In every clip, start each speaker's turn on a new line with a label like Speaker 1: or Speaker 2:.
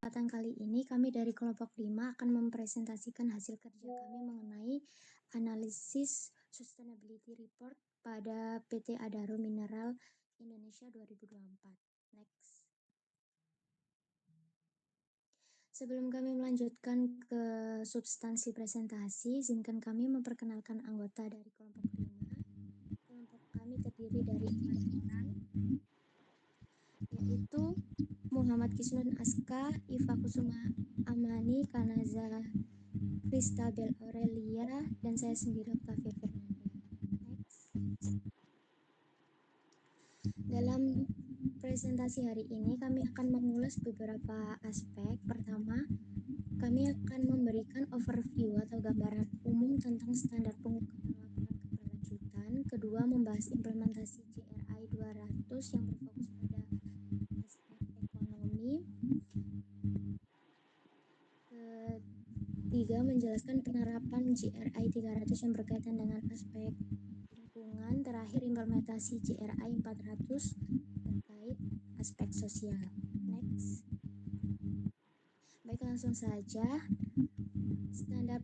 Speaker 1: Kesempatan kali ini kami dari kelompok 5 akan mempresentasikan hasil kerja kami mengenai analisis sustainability report pada PT Adaro Mineral Indonesia 2024. Next. Sebelum kami melanjutkan ke substansi presentasi, izinkan kami memperkenalkan anggota dari kelompok 5. Kelompok kami terdiri dari 4 orang, yaitu Muhammad Kisnun Aska, Iva Kusuma Amani, Kanaza Christabel Aurelia, dan saya sendiri Octavia Fernanda. Next. Dalam presentasi hari ini kami akan mengulas beberapa aspek. Pertama, kami akan memberikan overview atau gambaran umum tentang standar pengungkapan laporan keberlanjutan. Kedua, membahas implementasi GRI 200 yang berfokus pada aspek ekonomi. Ketiga, menjelaskan penerapan GRI 300 yang berkaitan dengan aspek lingkungan. Terakhir, implementasi GRI 400 terkait aspek sosial. Next. Baik, langsung saja. Standar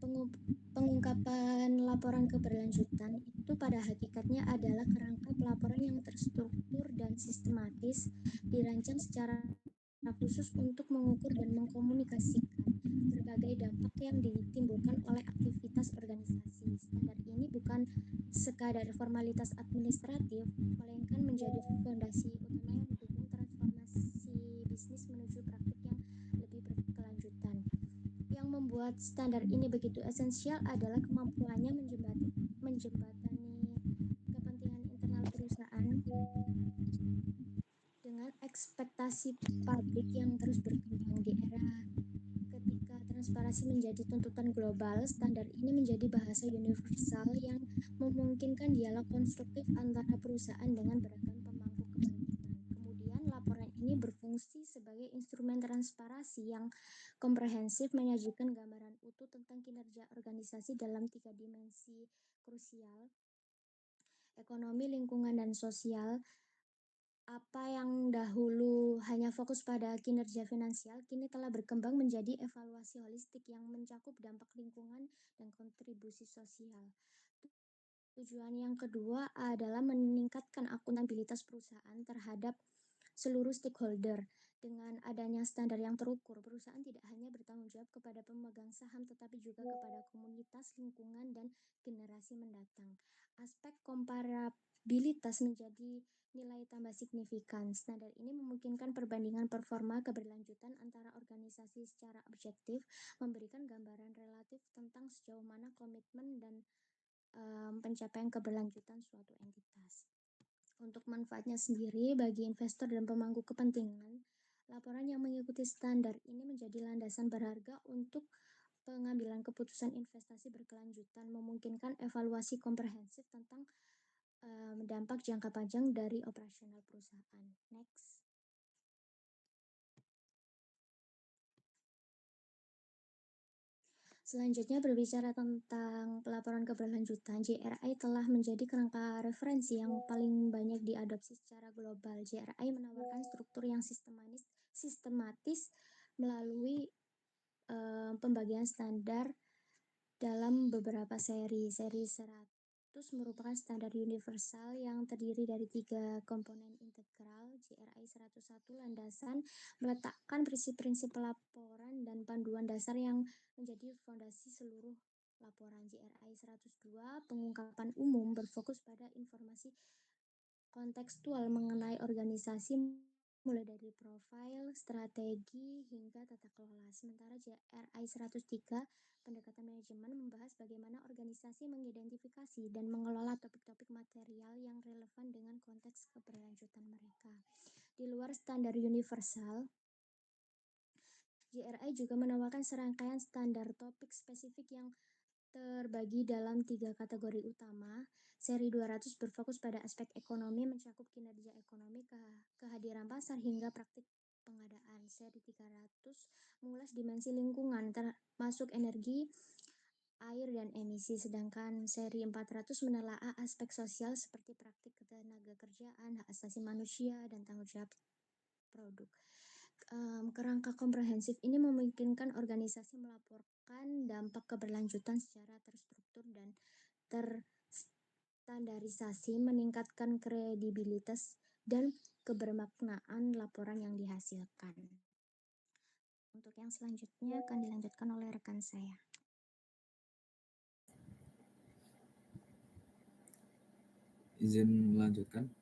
Speaker 1: pengungkapan laporan keberlanjutan itu pada hakikatnya adalah kerangka pelaporan yang terstruktur dan sistematis, dirancang secara khusus untuk mengukur dan mengkomunikasikan berbagai dampak yang ditimbulkan oleh aktivitas organisasi. Standar ini bukan sekadar formalitas administratif, melainkan menjadi fondasi utama yang mendukung transformasi bisnis menuju praktik yang lebih berkelanjutan. Yang membuat standar ini begitu esensial adalah kemampuannya menjembatani kepentingan internal perusahaan dengan ekspektasi publik yang terus berkembang di era ketika transparansi menjadi tuntutan global. Standar ini menjadi bahasa universal yang memungkinkan dialog konstruktif antara perusahaan dengan beragam pemangku kepentingan. Kemudian, laporan ini berfungsi sebagai instrumen transparansi yang komprehensif, menyajikan gambaran utuh tentang kinerja organisasi dalam 3 dimensi krusial: ekonomi, lingkungan, dan sosial. Apa yang dahulu hanya fokus pada kinerja finansial, kini telah berkembang menjadi evaluasi holistik yang mencakup dampak lingkungan dan kontribusi sosial. Tujuan yang kedua adalah meningkatkan akuntabilitas perusahaan terhadap seluruh stakeholder. Dengan adanya standar yang terukur, perusahaan tidak hanya bertanggung jawab kepada pemegang saham, tetapi juga kepada komunitas, lingkungan, dan generasi mendatang. Aspek komparabilitas menjadi nilai tambah signifikan. Standar ini memungkinkan perbandingan performa keberlanjutan antara organisasi secara objektif, memberikan gambaran relatif tentang sejauh mana komitmen dan pencapaian keberlanjutan suatu entitas. Untuk manfaatnya sendiri bagi investor dan pemangku kepentingan, laporan yang mengikuti standar ini menjadi landasan berharga untuk pengambilan keputusan investasi berkelanjutan, memungkinkan evaluasi komprehensif tentang dampak jangka panjang dari operasional perusahaan. Next. Selanjutnya, berbicara tentang pelaporan keberlanjutan, GRI telah menjadi kerangka referensi yang paling banyak diadopsi secara global. GRI menawarkan struktur yang sistematis melalui pembagian standar dalam beberapa seri. Seri 100 merupakan standar universal yang terdiri dari 3 komponen integral. GRI 101 landasan meletakkan prinsip-prinsip pelaporan dan panduan dasar yang menjadi fondasi seluruh laporan. GRI 102 pengungkapan umum berfokus pada informasi kontekstual mengenai organisasi, mulai dari profil, strategi, hingga tata kelola. Sementara GRI 103 pendekatan manajemen membahas bagaimana organisasi mengidentifikasi dan mengelola topik-topik material yang relevan dengan konteks keberlanjutan mereka. Di luar standar universal, GRI juga menawarkan serangkaian standar topik spesifik yang terbagi dalam 3 kategori utama. Seri 200 berfokus pada aspek ekonomi, mencakup kinerja ekonomi, kehadiran pasar, hingga praktik pengadaan. Seri 300 mengulas dimensi lingkungan, termasuk energi, air, dan emisi. Sedangkan seri 400 menelaah aspek sosial seperti praktik ketenaga kerjaan, hak asasi manusia, dan tanggung jawab produk. Kerangka komprehensif ini memungkinkan organisasi melaporkan dampak keberlanjutan secara terstruktur dan terstandarisasi, meningkatkan kredibilitas dan kebermaknaan laporan yang dihasilkan. Untuk yang selanjutnya akan dilanjutkan oleh rekan saya.
Speaker 2: Izin melanjutkan.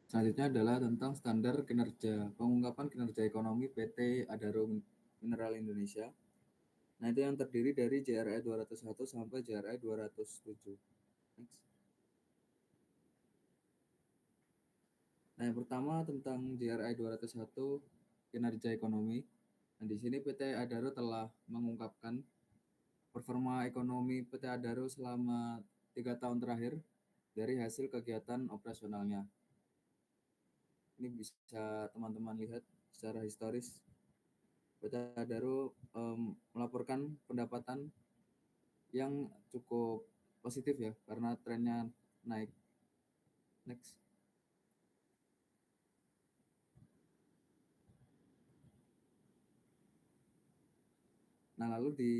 Speaker 2: Selanjutnya adalah tentang standar kinerja, pengungkapan kinerja ekonomi PT Adaro Mineral Indonesia. Nah, itu yang terdiri dari JRI 201 sampai JRI 207. Next. Nah, yang pertama tentang JRI 201 kinerja ekonomi. Nah, di sini PT Adaro telah mengungkapkan performa ekonomi PT Adaro selama 3 tahun terakhir dari hasil kegiatan operasionalnya. Ini bisa teman-teman lihat secara historis. PT Adaro melaporkan pendapatan yang cukup positif ya, karena trennya naik. Next. Nah, lalu di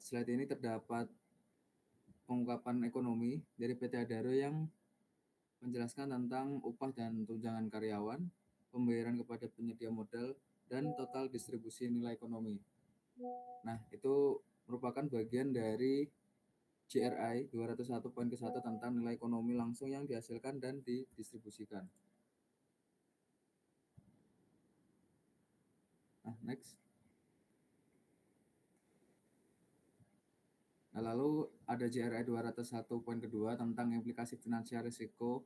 Speaker 2: slide ini terdapat pengungkapan ekonomi dari PT Adaro yang menjelaskan tentang upah dan tunjangan karyawan, pembayaran kepada penyedia modal, dan total distribusi nilai ekonomi. Nah, itu merupakan bagian dari GRI 201.1 tentang nilai ekonomi langsung yang dihasilkan dan didistribusikan. Nah, next. Nah, lalu ada JRI 201.2 tentang implikasi finansial risiko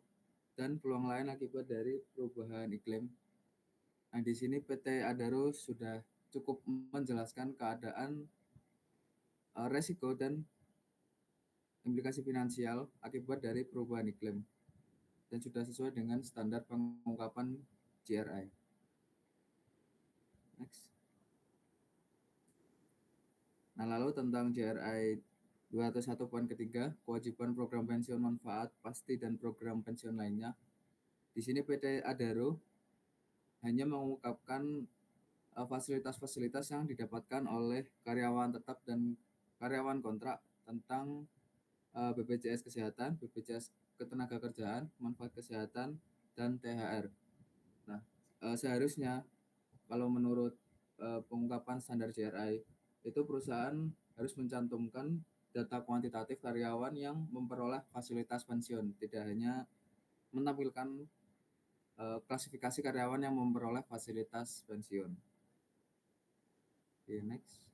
Speaker 2: dan peluang lain akibat dari perubahan iklim. Nah, di sini PT Adaro sudah cukup menjelaskan keadaan resiko dan implikasi finansial akibat dari perubahan iklim dan sudah sesuai dengan standar pengungkapan GRI. Next. Nah, lalu tentang GRI 201.3, kewajiban program pensiun manfaat pasti dan program pensiun lainnya. Di sini PT Adaro hanya mengungkapkan fasilitas-fasilitas yang didapatkan oleh karyawan tetap dan karyawan kontrak tentang BPJS Kesehatan, BPJS Ketenagakerjaan, manfaat kesehatan, dan THR. Nah, seharusnya kalau menurut pengungkapan standar JRI, itu perusahaan harus mencantumkan data kuantitatif karyawan yang memperoleh fasilitas pensiun, tidak hanya menampilkan klasifikasi karyawan yang memperoleh fasilitas pensiun. Okay, next.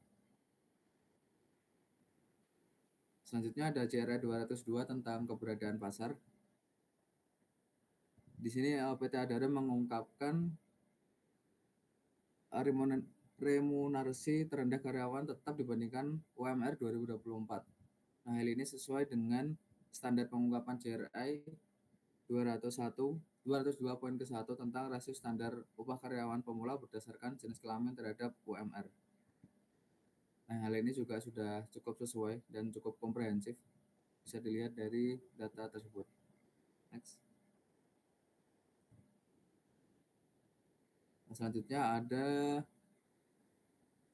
Speaker 2: Selanjutnya ada JRI 202 tentang keberadaan pasar. Di sini PT Adaro mengungkapkan remunerasi terendah karyawan tetap dibandingkan UMR 2024. Nah, hal ini sesuai dengan standar pengungkapan JRI 202.1 tentang rasio standar upah karyawan pemula berdasarkan jenis kelamin terhadap UMR. Nah, hal ini juga sudah cukup sesuai dan cukup komprehensif. Bisa dilihat dari data tersebut. Next. Nah, selanjutnya ada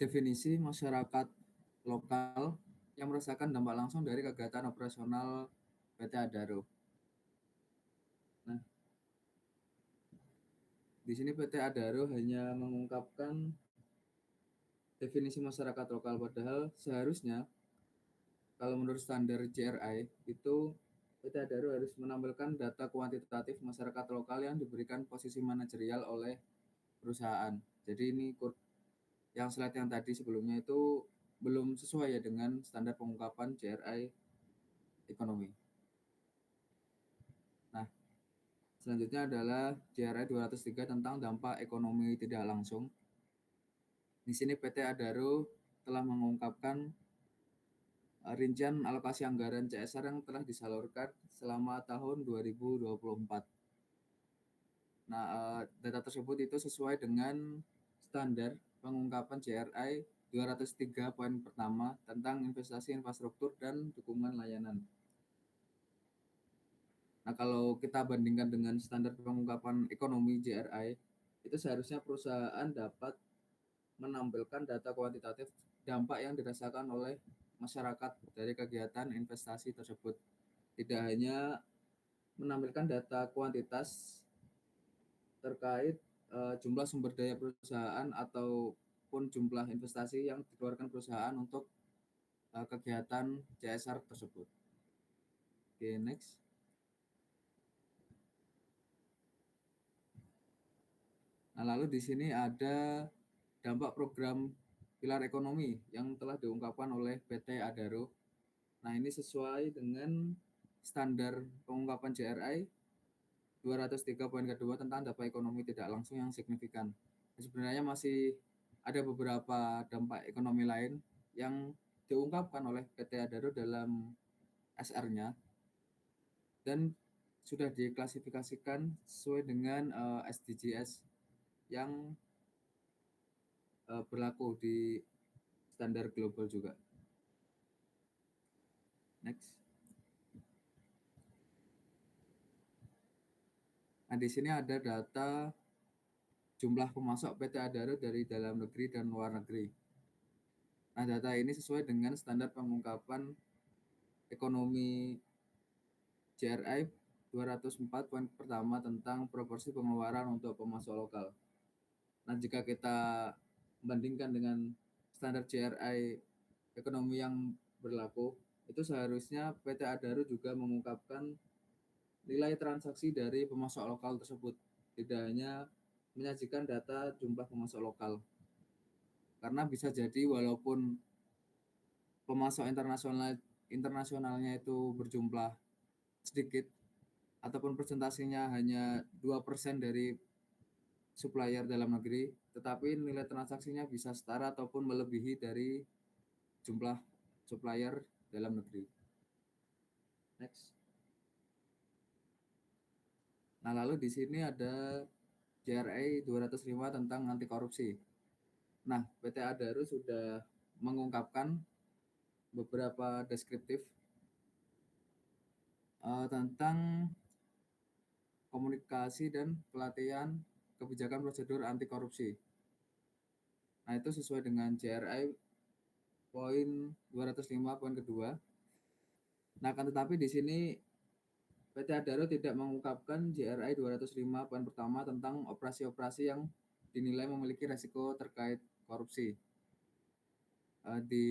Speaker 2: definisi masyarakat lokal yang merasakan dampak langsung dari kegiatan operasional PT Adaro. Nah, di sini PT Adaro hanya mengungkapkan definisi masyarakat lokal, padahal seharusnya kalau menurut standar JRI itu PT Adaro harus menampilkan data kuantitatif masyarakat lokal yang diberikan posisi manajerial oleh perusahaan. Jadi ini yang slide yang tadi sebelumnya itu belum sesuai ya dengan standar pengungkapan JRI ekonomi. Nah, selanjutnya adalah JRI 203 tentang dampak ekonomi tidak langsung. Di sini PT Adaro telah mengungkapkan rincian alokasi anggaran CSR yang telah disalurkan selama tahun 2024. Nah, data tersebut itu sesuai dengan standar pengungkapan JRI 203 poin pertama tentang investasi infrastruktur dan dukungan layanan. Nah, kalau kita bandingkan dengan standar pengungkapan ekonomi JRI, itu seharusnya perusahaan dapat menampilkan data kuantitatif dampak yang dirasakan oleh masyarakat dari kegiatan investasi tersebut. Tidak hanya menampilkan data kuantitas terkait jumlah sumber daya perusahaan ataupun jumlah investasi yang dikeluarkan perusahaan untuk kegiatan CSR tersebut. Oke, next. Nah, lalu di sini ada dampak program pilar ekonomi yang telah diungkapkan oleh PT Adaro. Nah, ini sesuai dengan standar pengungkapan JRI 203 poin kedua tentang dampak ekonomi tidak langsung yang signifikan. Sebenarnya masih ada beberapa dampak ekonomi lain yang diungkapkan oleh PT Adaro dalam SR-nya dan sudah diklasifikasikan sesuai dengan SDGs yang berlaku di standar global juga. Next. Nah, di sini ada data jumlah pemasok PT Adaro dari dalam negeri dan luar negeri. Nah, data ini sesuai dengan standar pengungkapan ekonomi JRI 204 poin pertama tentang proporsi pengeluaran untuk pemasok lokal. Nah, jika kita bandingkan dengan standar JRI ekonomi yang berlaku, itu seharusnya PT Adaro juga mengungkapkan nilai transaksi dari pemasok lokal tersebut, tidak hanya menyajikan data jumlah pemasok lokal. Karena bisa jadi walaupun pemasok internasionalnya itu berjumlah sedikit ataupun presentasinya hanya 2% dari supplier dalam negeri, tetapi nilai transaksinya bisa setara ataupun melebihi dari jumlah supplier dalam negeri. Next. Nah, lalu di sini ada JRI 205 tentang anti korupsi. Nah, PT Adaro sudah mengungkapkan beberapa deskriptif tentang komunikasi dan pelatihan kebijakan prosedur anti korupsi. Nah, itu sesuai dengan JRI poin 205 poin kedua. Nah, kan tetapi di sini PT Adaro tidak mengungkapkan JRI 205 poin pertama tentang operasi-operasi yang dinilai memiliki resiko terkait korupsi. Di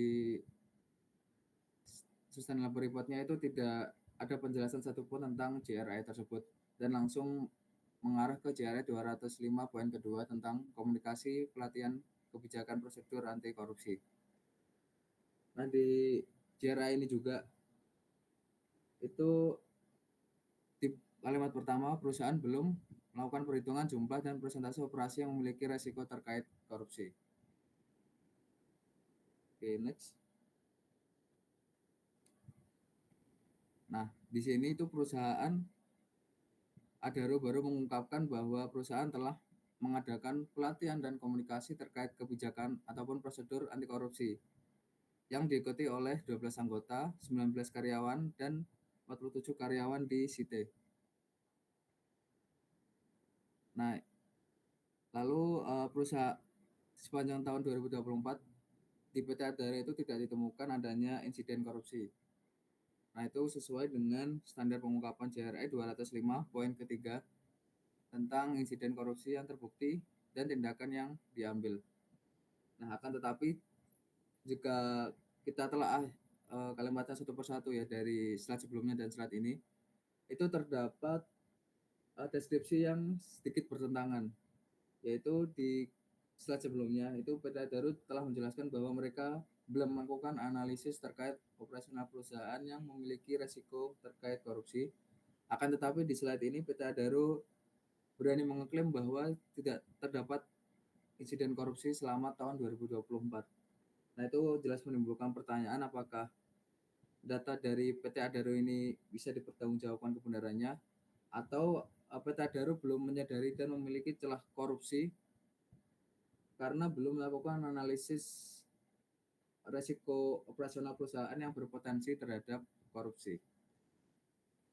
Speaker 2: Sustainable Report-nya itu tidak ada penjelasan satupun tentang JRI tersebut dan langsung mengarah ke JRI 205 poin kedua tentang komunikasi pelatihan kebijakan prosedur anti korupsi. Nah, di JRI ini juga itu di kalimat pertama perusahaan belum melakukan perhitungan jumlah dan presentasi operasi yang memiliki resiko terkait korupsi. Oke, next. Nah, di sini itu perusahaan Adaro baru mengungkapkan bahwa perusahaan telah mengadakan pelatihan dan komunikasi terkait kebijakan ataupun prosedur anti korupsi yang diikuti oleh 12 anggota, 19 karyawan, dan 47 karyawan di Site. Nah, lalu perusahaan sepanjang tahun 2024 di PT Adara itu tidak ditemukan adanya insiden korupsi. Nah, itu sesuai dengan standar pengungkapan JRI 205 poin ketiga tentang insiden korupsi yang terbukti dan tindakan yang diambil. Nah, akan tetapi jika kita telah kalimatnya satu persatu ya dari slide sebelumnya dan slide ini, itu terdapat deskripsi yang sedikit bertentangan, yaitu di slide sebelumnya itu PT Adaro telah menjelaskan bahwa mereka belum melakukan analisis terkait operasional perusahaan yang memiliki resiko terkait korupsi. Akan tetapi di slide ini PT Adaro berani mengklaim bahwa tidak terdapat insiden korupsi selama tahun 2024. Nah, itu jelas menimbulkan pertanyaan apakah data dari PT Adaro ini bisa dipertanggungjawabkan kebenarannya atau PT Adaro belum menyadari dan memiliki celah korupsi karena belum melakukan analisis resiko operasional perusahaan yang berpotensi terhadap korupsi.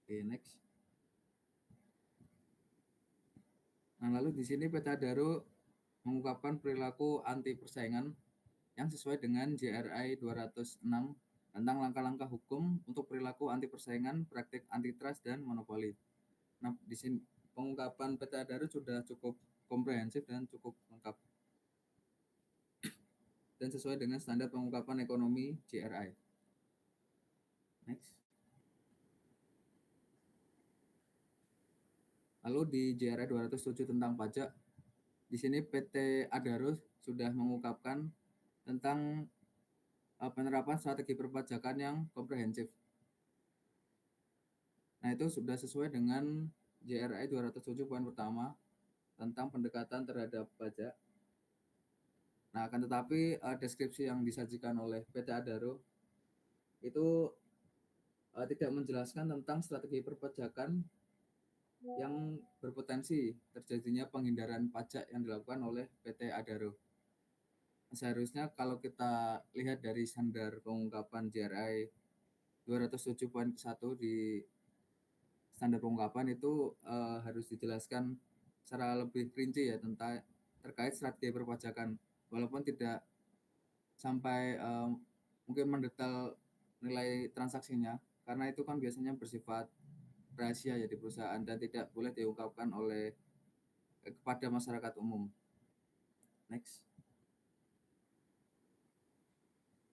Speaker 2: Oke, next. Nah, lalu di sini PT Adaro mengungkapkan perilaku anti persaingan yang sesuai dengan JRI 206 tentang langkah-langkah hukum untuk perilaku anti persaingan, praktik antitrust dan monopoli. Nah, di sini pengungkapan PT Adaro sudah cukup komprehensif dan cukup lengkap dan sesuai dengan standar pengungkapan ekonomi JRI. Next. Lalu di JRI 207 tentang pajak, di sini PT Adaro sudah mengungkapkan tentang penerapan strategi perpajakan yang komprehensif. Nah, itu sudah sesuai dengan JRI 207 poin pertama tentang pendekatan terhadap pajak. Nah, akan tetapi deskripsi yang disajikan oleh PT Adaro itu tidak menjelaskan tentang strategi perpajakan yang berpotensi terjadinya penghindaran pajak yang dilakukan oleh PT Adaro. Seharusnya kalau kita lihat dari standar pengungkapan JRI 207.1 di standar pengungkapan itu harus dijelaskan secara lebih rinci ya tentang terkait strategi perpajakan, walaupun tidak sampai mungkin mendetail nilai transaksinya, karena itu kan biasanya bersifat rahasia ya di perusahaan dan tidak boleh diungkapkan oleh kepada masyarakat umum. Next.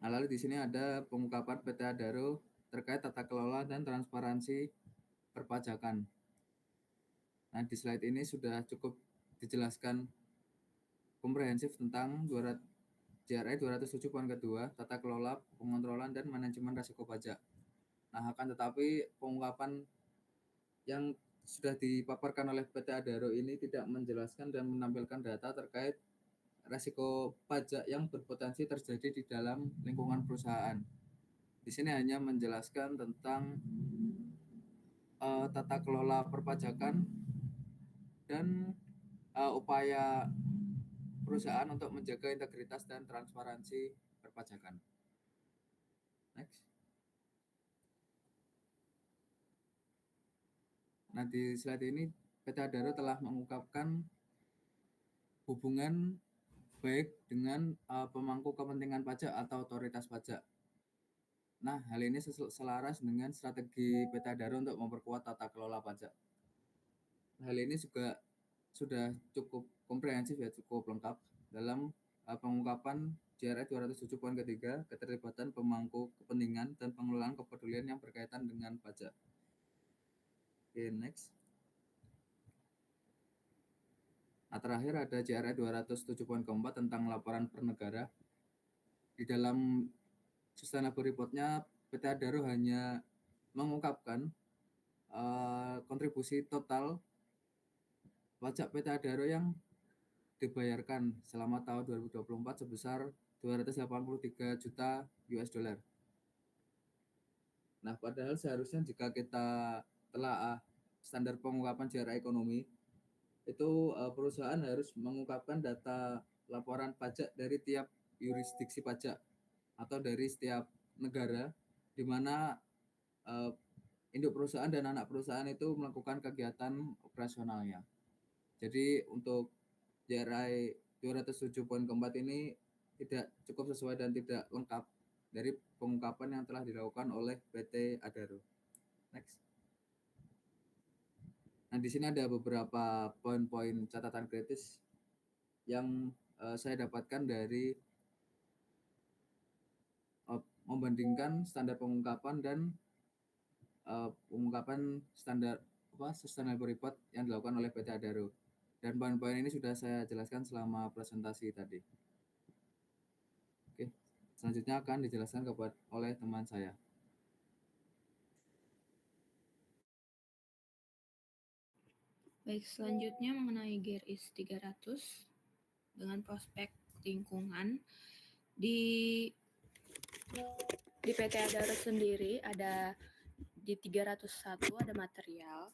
Speaker 2: Nah, lalu di sini ada pengungkapan PT Adaro terkait tata kelola dan transparansi perpajakan. Nah, di slide ini sudah cukup dijelaskan komprehensif tentang JRI 207 poin kedua, tata kelola, pengontrolan, dan manajemen risiko pajak. Nah, akan tetapi pengungkapan yang sudah dipaparkan oleh PT Adaro ini tidak menjelaskan dan menampilkan data terkait risiko pajak yang berpotensi terjadi di dalam lingkungan perusahaan. Di sini hanya menjelaskan tentang tata kelola perpajakan dan upaya perusahaan untuk menjaga integritas dan transparansi perpajakan. Next. Nah, di slide ini PT Adaro telah mengungkapkan hubungan baik dengan pemangku kepentingan pajak atau otoritas pajak. Nah, hal ini selaras dengan strategi PT Adaro untuk memperkuat tata kelola pajak. Hal ini juga sudah cukup komprehensif ya, cukup lengkap dalam pengungkapan JRI 207 poin ketiga, keterlibatan pemangku kepentingan dan pengelolaan kepedulian yang berkaitan dengan pajak. Oke, next. Nah, terakhir ada JRI 207 poin keempat tentang laporan per negara. Di dalam sustainable report-nya, PT Adaro hanya mengungkapkan kontribusi total pajak PT Adaro yang dibayarkan selama tahun 2024 sebesar 283 juta US dollar. Nah, padahal seharusnya jika kita telah standar pengungkapan JRI ekonomi, itu perusahaan harus mengungkapkan data laporan pajak dari tiap yurisdiksi pajak atau dari setiap negara di mana induk perusahaan dan anak perusahaan itu melakukan kegiatan operasionalnya. Jadi untuk JRI 207 poin keempat ini tidak cukup sesuai dan tidak lengkap dari pengungkapan yang telah dilakukan oleh PT Adaro. Next. Nah, di sini ada beberapa poin-poin catatan kritis yang saya dapatkan dari membandingkan standar pengungkapan dan pengungkapan standar sustainable report yang dilakukan oleh PT Adaro. Dan poin-poin ini sudah saya jelaskan selama presentasi tadi. Oke, selanjutnya akan dijelaskan oleh teman saya.
Speaker 3: Baik, selanjutnya mengenai GRIS 300 dengan prospek lingkungan di PT Adaro sendiri ada di 301 ada material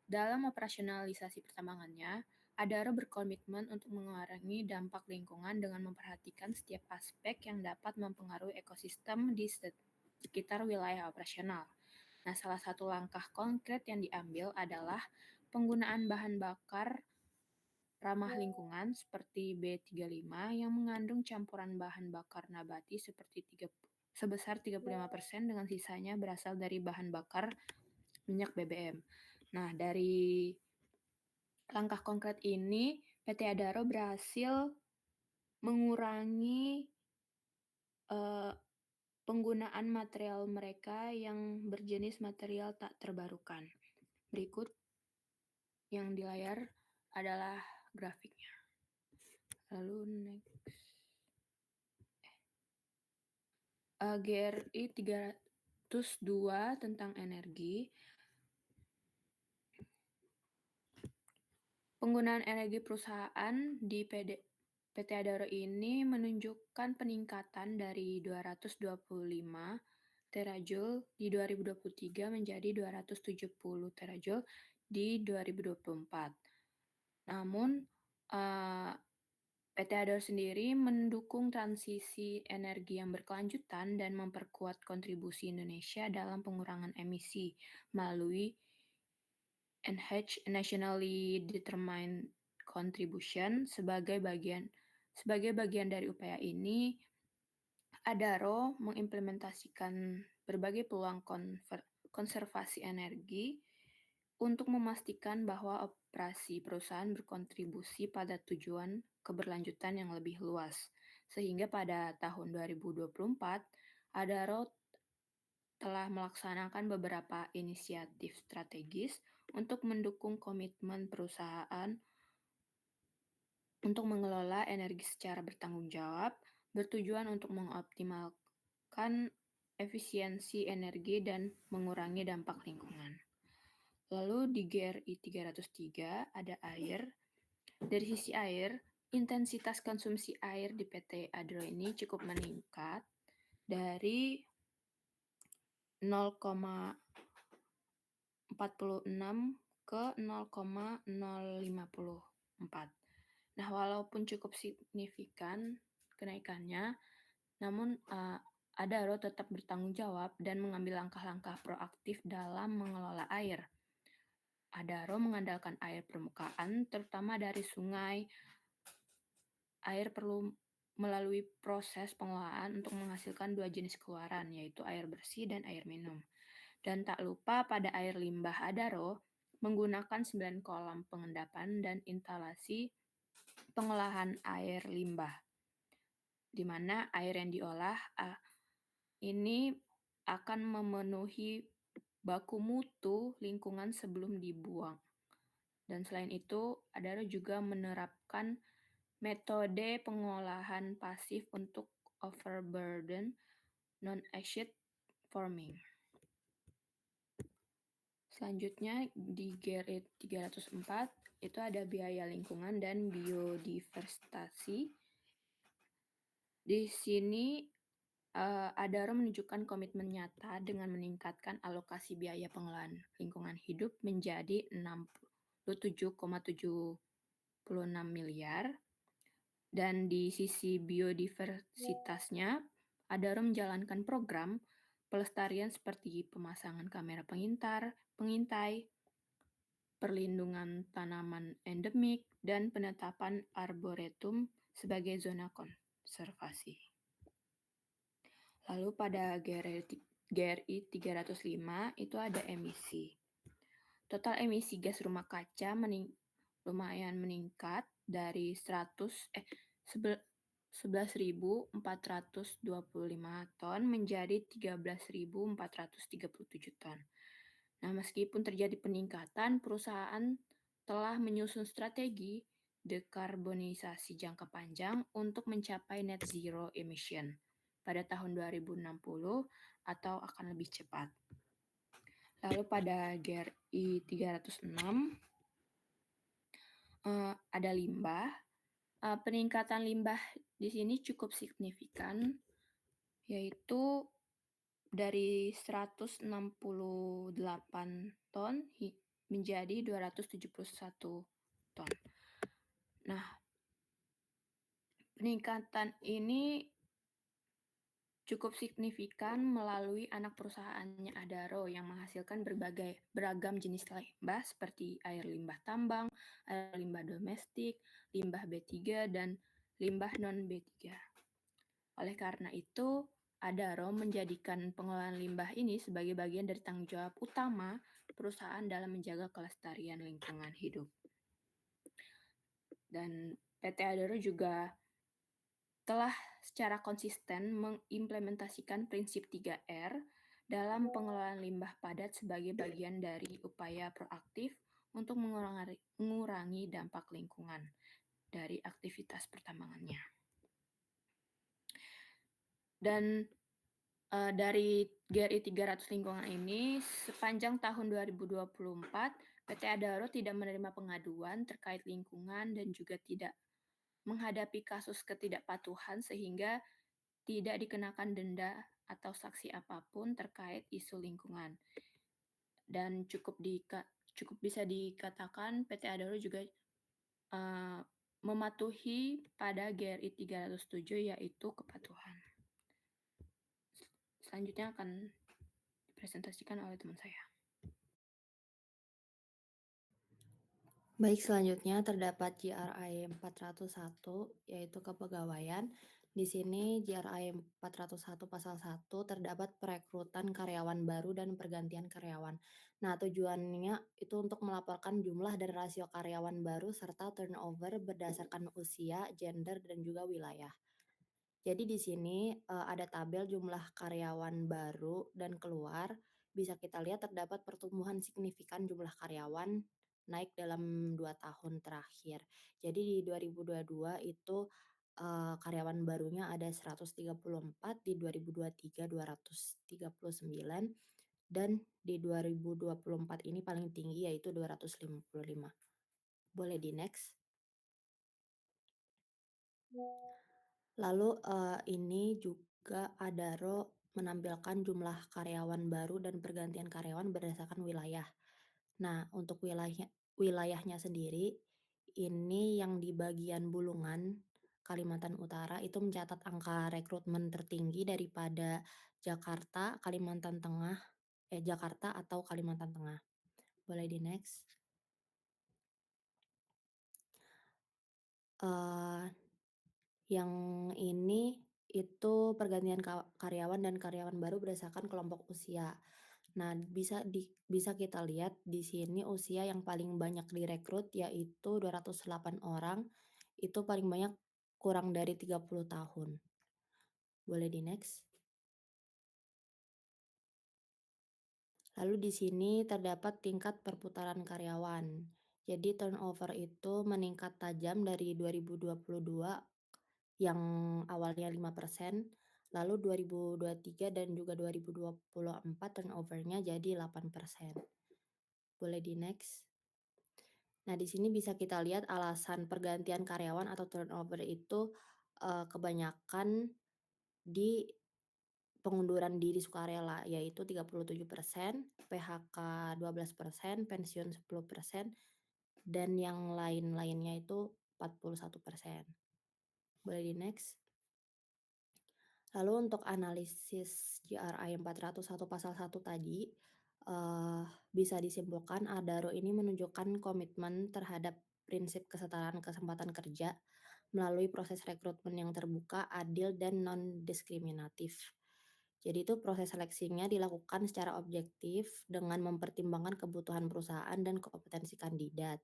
Speaker 3: dalam operasionalisasi pertambangannya. Adaro berkomitmen untuk mengurangi dampak lingkungan dengan memperhatikan setiap aspek yang dapat mempengaruhi ekosistem di sekitar wilayah operasional. Nah, salah satu langkah konkret yang diambil adalah penggunaan bahan bakar ramah lingkungan seperti B35 yang mengandung campuran bahan bakar nabati sebesar 35% dengan sisanya berasal dari bahan bakar minyak BBM. Nah, dari langkah konkret ini, PT Adaro berhasil mengurangi penggunaan material mereka yang berjenis material tak terbarukan. Berikut yang di layar adalah grafiknya. Lalu next. GRI 302 tentang energi. Penggunaan energi perusahaan di PT Adaro ini menunjukkan peningkatan dari 225 terajoule di 2023 menjadi 270 terajoule di 2024. Namun, PT Adaro sendiri mendukung transisi energi yang berkelanjutan dan memperkuat kontribusi Indonesia dalam pengurangan emisi melalui NH Nationally Determined Contribution. Sebagai bagian dari upaya ini, Adaro mengimplementasikan berbagai peluang konservasi energi untuk memastikan bahwa operasi perusahaan berkontribusi pada tujuan keberlanjutan yang lebih luas. Sehingga pada tahun 2024, Adaro telah melaksanakan beberapa inisiatif strategis untuk mendukung komitmen perusahaan untuk mengelola energi secara bertanggung jawab, bertujuan untuk mengoptimalkan efisiensi energi dan mengurangi dampak lingkungan. Lalu di GRI 303 ada air. Dari sisi air, intensitas konsumsi air di PT Adaro ini cukup meningkat dari 0,46 ke 0,054. Nah, walaupun cukup signifikan kenaikannya, namun Adaro tetap bertanggung jawab dan mengambil langkah-langkah proaktif dalam mengelola air. Adaro mengandalkan air permukaan, terutama dari sungai. Air perlu melalui proses pengolahan untuk menghasilkan dua jenis keluaran, yaitu air bersih dan air minum. Dan tak lupa pada air limbah Adaro menggunakan 9 kolam pengendapan dan instalasi pengolahan air limbah, di mana air yang diolah ini akan memenuhi baku mutu lingkungan sebelum dibuang. Dan selain itu, Adaro juga menerapkan metode pengolahan pasif untuk overburden non-acid farming. Selanjutnya di GRI 304 itu ada biaya lingkungan dan biodiversitasi. Di sini Adaro menunjukkan komitmen nyata dengan meningkatkan alokasi biaya pengelolaan lingkungan hidup menjadi 67,76 miliar. Dan di sisi biodiversitasnya, Adaro menjalankan program pelestarian seperti pemasangan kamera pengintai, perlindungan tanaman endemik, dan penetapan arboretum sebagai zona konservasi. Lalu pada GRI 305 itu ada emisi. Total emisi gas rumah kaca lumayan meningkat dari 11.425 ton menjadi 13.437 ton. Nah, meskipun terjadi peningkatan, perusahaan telah menyusun strategi dekarbonisasi jangka panjang untuk mencapai net zero emission pada tahun 2060 atau akan lebih cepat. Lalu pada GRI 306 ada limbah. Peningkatan limbah di sini cukup signifikan, yaitu dari 168 ton menjadi 271 ton. Nah, peningkatan ini cukup signifikan melalui anak perusahaannya Adaro yang menghasilkan beragam jenis limbah seperti air limbah tambang, air limbah domestik, limbah B3, dan limbah non-B3. Oleh karena itu, Adaro menjadikan pengelolaan limbah ini sebagai bagian dari tanggung jawab utama perusahaan dalam menjaga kelestarian lingkungan hidup. Dan PT Adaro juga telah secara konsisten mengimplementasikan prinsip 3R dalam pengelolaan limbah padat sebagai bagian dari upaya proaktif untuk mengurangi dampak lingkungan dari aktivitas pertambangannya. Dan dari GRI 300 lingkungan ini, sepanjang tahun 2024, PT Adaro tidak menerima pengaduan terkait lingkungan dan juga tidak menghadapi kasus ketidakpatuhan sehingga tidak dikenakan denda atau sanksi apapun terkait isu lingkungan. Dan cukup bisa dikatakan PT Adaro juga mematuhi pada GRI 307 yaitu kepatuhan. Selanjutnya akan dipresentasikan oleh teman saya.
Speaker 4: Baik, selanjutnya terdapat GRI 401 yaitu kepegawaian. Di sini GRI 401 pasal 1 terdapat perekrutan karyawan baru dan pergantian karyawan. Nah, tujuannya itu untuk melaporkan jumlah dan rasio karyawan baru serta turnover berdasarkan usia, gender, dan juga wilayah. Jadi di sini ada tabel jumlah karyawan baru dan keluar. Bisa kita lihat terdapat pertumbuhan signifikan jumlah karyawan naik dalam 2 tahun terakhir. Jadi di 2022 itu karyawan barunya ada 134, di 2023 239, dan di 2024 ini paling tinggi yaitu 255. Boleh di next. Lalu ini juga Adaro menampilkan jumlah karyawan baru dan pergantian karyawan berdasarkan wilayah. Nah, untuk wilayahnya sendiri, ini yang di bagian Bulungan, Kalimantan Utara itu mencatat angka rekrutmen tertinggi daripada Jakarta, Jakarta atau Kalimantan Tengah. Boleh di next. Yang ini itu pergantian karyawan dan karyawan baru berdasarkan kelompok usia. Nah, bisa kita lihat di sini usia yang paling banyak direkrut yaitu 208 orang, itu paling banyak kurang dari 30 tahun. Boleh di next. Lalu di sini terdapat tingkat perputaran karyawan. Jadi turnover itu meningkat tajam dari 2022 yang awalnya 5%, lalu 2023 dan juga 2024 turnover-nya jadi 8%. Boleh di next. Nah, di sini bisa kita lihat alasan pergantian karyawan atau turnover itu kebanyakan di pengunduran diri sukarela, yaitu 37%, PHK 12%, pensiun 10%, dan yang lain-lainnya itu 41%. Boleh di next. Lalu untuk analisis GRI 401 pasal 1 tadi, bisa disimpulkan Adaro ini menunjukkan komitmen terhadap prinsip kesetaraan kesempatan kerja melalui proses rekrutmen yang terbuka, adil, dan non-diskriminatif. Jadi itu proses seleksinya dilakukan secara objektif dengan mempertimbangkan kebutuhan perusahaan dan kompetensi kandidat.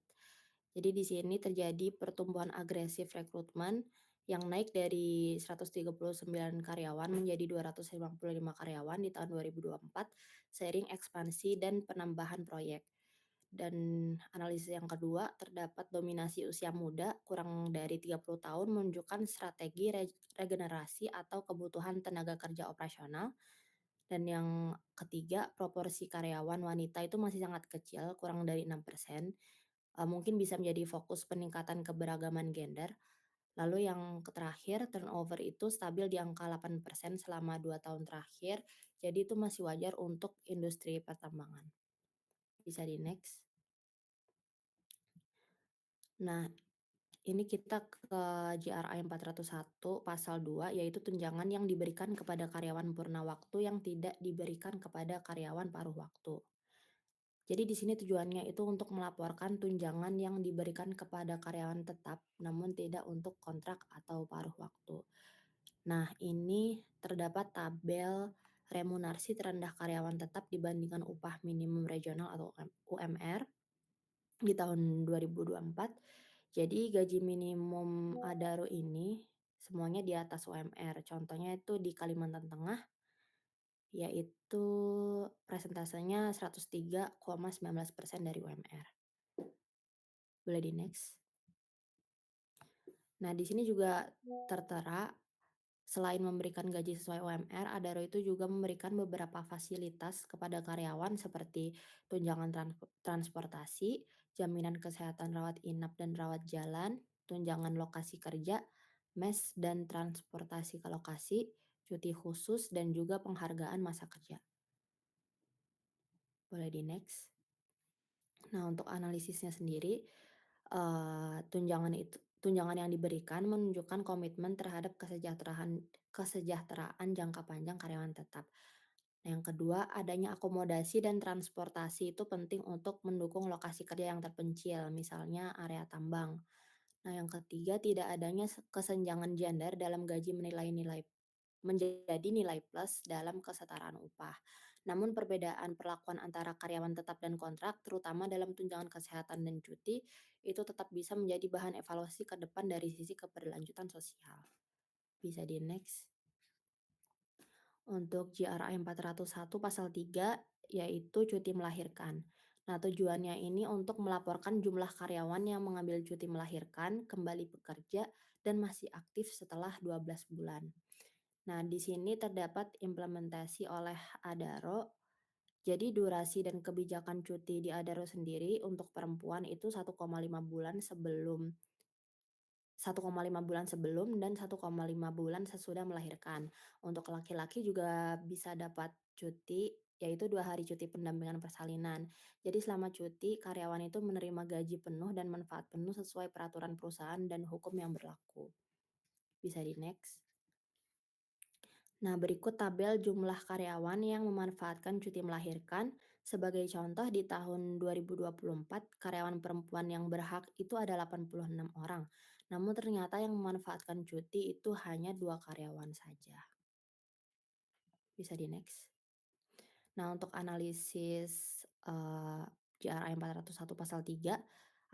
Speaker 4: Jadi di sini terjadi pertumbuhan agresif rekrutmen yang naik dari 139 karyawan menjadi 255 karyawan di tahun 2024 seiring ekspansi dan penambahan proyek. Dan analisis yang kedua, terdapat dominasi usia muda kurang dari 30 tahun menunjukkan strategi regenerasi atau kebutuhan tenaga kerja operasional. Dan yang ketiga, proporsi karyawan wanita itu masih sangat kecil, kurang dari 6%. Mungkin bisa menjadi fokus peningkatan keberagaman gender. Lalu yang terakhir, turnover itu stabil di angka 8% selama 2 tahun terakhir. Jadi itu masih wajar untuk industri pertambangan. Bisa di next. Nah, ini kita ke GRI 401 pasal 2, yaitu tunjangan yang diberikan kepada karyawan purna waktu yang tidak diberikan kepada karyawan paruh waktu. Jadi di sini tujuannya itu untuk melaporkan tunjangan yang diberikan kepada karyawan tetap, namun tidak untuk kontrak atau paruh waktu. Nah, ini terdapat tabel remunerasi terendah karyawan tetap dibandingkan upah minimum regional atau UMR di tahun 2024. Jadi gaji minimum Adaro ini semuanya di atas UMR. Contohnya itu di Kalimantan Tengah, yaitu presentasenya 103,19% dari UMR. Boleh di next. Nah, di sini juga tertera selain memberikan gaji sesuai UMR, Adaro itu juga memberikan beberapa fasilitas kepada karyawan seperti tunjangan transportasi, jaminan kesehatan rawat inap dan rawat jalan, tunjangan lokasi kerja, mes dan transportasi ke lokasi, cuti khusus, dan juga penghargaan masa kerja. Boleh di next. Nah, untuk analisisnya sendiri, tunjangan yang diberikan menunjukkan komitmen terhadap kesejahteraan jangka panjang karyawan tetap. Nah, yang kedua, adanya akomodasi dan transportasi itu penting untuk mendukung lokasi kerja yang terpencil, misalnya area tambang. Nah, yang ketiga, tidak adanya kesenjangan gender dalam gaji menjadi nilai plus dalam kesetaraan upah. Namun perbedaan perlakuan antara karyawan tetap dan kontrak, terutama dalam tunjangan kesehatan dan cuti, itu tetap bisa menjadi bahan evaluasi ke depan dari sisi keberlanjutan sosial. Bisa di next. Untuk GRI 401 pasal 3, yaitu cuti melahirkan. Nah, tujuannya ini untuk melaporkan jumlah karyawan yang mengambil cuti melahirkan, kembali bekerja, dan masih aktif setelah 12 bulan. Nah, di sini terdapat implementasi oleh Adaro. Jadi durasi dan kebijakan cuti di Adaro sendiri untuk perempuan itu 1,5 bulan sebelum 1,5 bulan sebelum dan 1,5 bulan sesudah melahirkan. Untuk laki-laki juga bisa dapat cuti, yaitu 2 hari cuti pendampingan persalinan. Jadi selama cuti, karyawan itu menerima gaji penuh dan manfaat penuh sesuai peraturan perusahaan dan hukum yang berlaku. Bisa di next. Nah, berikut tabel jumlah karyawan yang memanfaatkan cuti melahirkan. Sebagai contoh, di tahun 2024, karyawan perempuan yang berhak itu ada 86 orang. Namun ternyata yang memanfaatkan cuti itu hanya 2 karyawan saja. Bisa di next. Nah, untuk analisis GRI 401 pasal 3,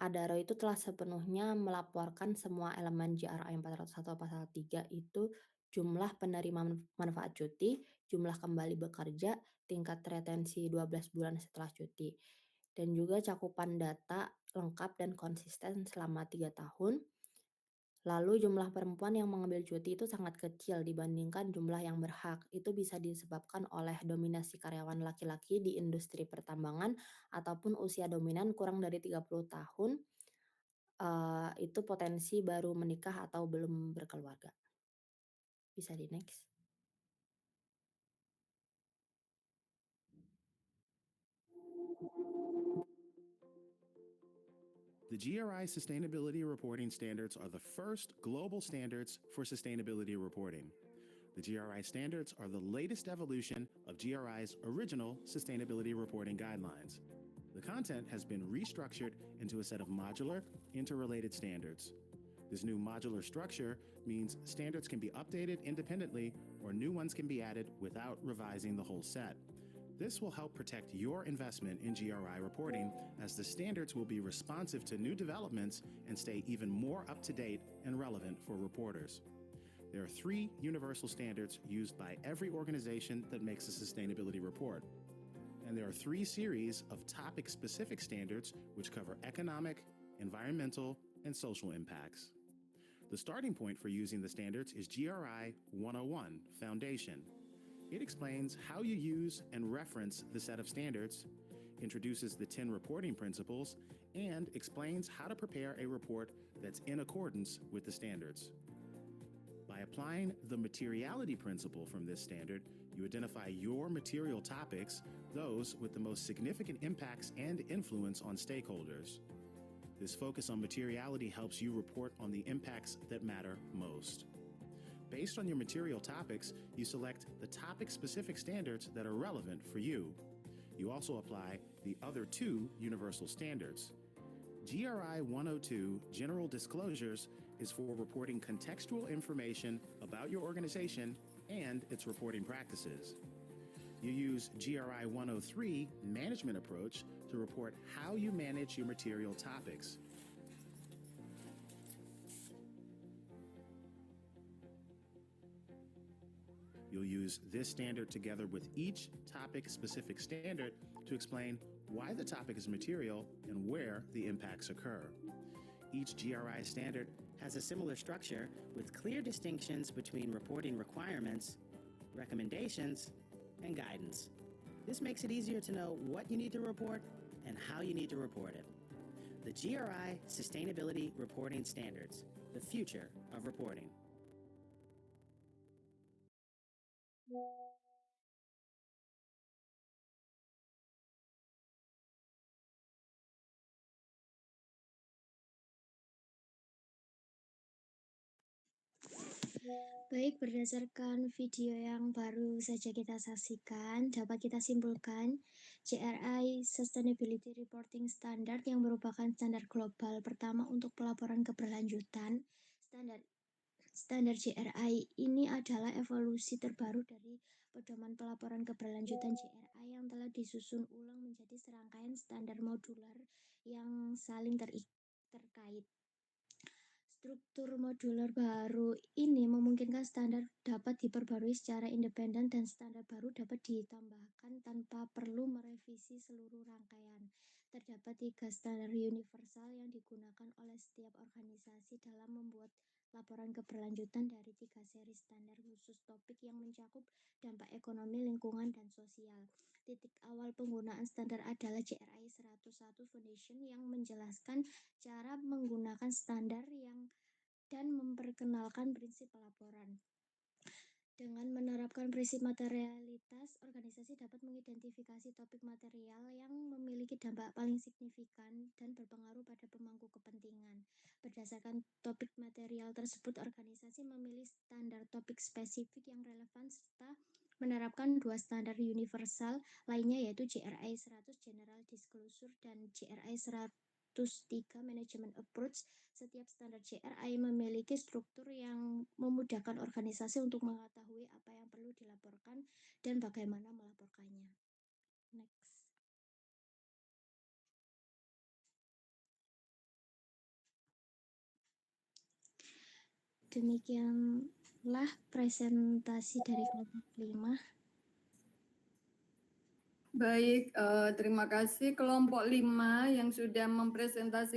Speaker 4: Adaro itu telah sepenuhnya melaporkan semua elemen GRI 401 pasal 3 itu jumlah penerima manfaat cuti, jumlah kembali bekerja, tingkat retensi 12 bulan setelah cuti, dan juga cakupan data lengkap dan konsisten selama 3 tahun. Lalu jumlah perempuan yang mengambil cuti itu sangat kecil dibandingkan jumlah yang berhak. Itu bisa disebabkan oleh dominasi karyawan laki-laki di industri pertambangan ataupun usia dominan kurang dari 30 tahun, itu potensi baru menikah atau belum berkeluarga. Bisa di next.
Speaker 5: The GRI Sustainability Reporting Standards are the first global standards for sustainability reporting. The GRI standards are the latest evolution of GRI's original sustainability reporting guidelines. The content has been restructured into a set of modular, interrelated standards. This new modular structure means standards can be updated independently or new ones can be added without revising the whole set. This will help protect your investment in GRI reporting, as the standards will be responsive to new developments and stay even more up to date and relevant for reporters. There are 3 universal standards used by every organization that makes a sustainability report. And there are 3 series of topic-specific standards which cover economic, environmental, and social impacts. The starting point for using the standards is GRI 101, Foundation. It explains how you use and reference the set of standards, introduces the 10 reporting principles, and explains how to prepare a report that's in accordance with the standards. By applying the materiality principle from this standard, you identify your material topics, those with the most significant impacts and influence on stakeholders. This focus on materiality helps you report on the impacts that matter most. Based on your material topics, you select the topic-specific standards that are relevant for you. You also apply the other two universal standards. GRI 102 General Disclosures is for reporting contextual information about your organization and its reporting practices. You use GRI 103 Management Approach to report how you manage your material topics. You'll use this standard together with each topic-specific standard to explain why the topic is material and where the impacts occur. Each GRI standard has a similar structure with clear distinctions between reporting requirements, recommendations, and guidance. This makes it easier to know what you need to report and how you need to report it. The GRI Sustainability Reporting Standards, the future of reporting.
Speaker 1: Baik, berdasarkan video yang baru saja kita saksikan, dapat kita simpulkan GRI Sustainability Reporting Standard yang merupakan standar global pertama untuk pelaporan keberlanjutan. Standar GRI ini adalah evolusi terbaru dari pedoman pelaporan keberlanjutan GRI yang telah disusun ulang menjadi serangkaian standar modular yang saling terkait. Struktur modular baru ini memungkinkan standar dapat diperbarui secara independen dan standar baru dapat ditambahkan tanpa perlu merevisi seluruh rangkaian. Terdapat 3 standar universal yang digunakan oleh setiap organisasi dalam membuat laporan keberlanjutan dari 3 seri standar khusus topik yang mencakup dampak ekonomi, lingkungan, dan sosial. Titik awal penggunaan standar adalah GRI 101 Foundation yang menjelaskan cara menggunakan standar dan memperkenalkan prinsip pelaporan. Dengan menerapkan prinsip materialitas, organisasi dapat mengidentifikasi topik material yang memiliki dampak paling signifikan dan berpengaruh pada pemangku kepentingan. Berdasarkan topik material tersebut, organisasi memilih standar topik spesifik yang relevan serta menerapkan 2 standar universal lainnya, yaitu GRI 100 General Disclosure dan GRI 103 Management Approach. Setiap standar GRI memiliki struktur yang memudahkan organisasi untuk mengetahui apa yang perlu dilaporkan dan bagaimana melaporkannya. Next. Demikianlah presentasi dari kelompok 5.
Speaker 6: Baik, terima kasih kelompok 5 yang sudah mempresentasikan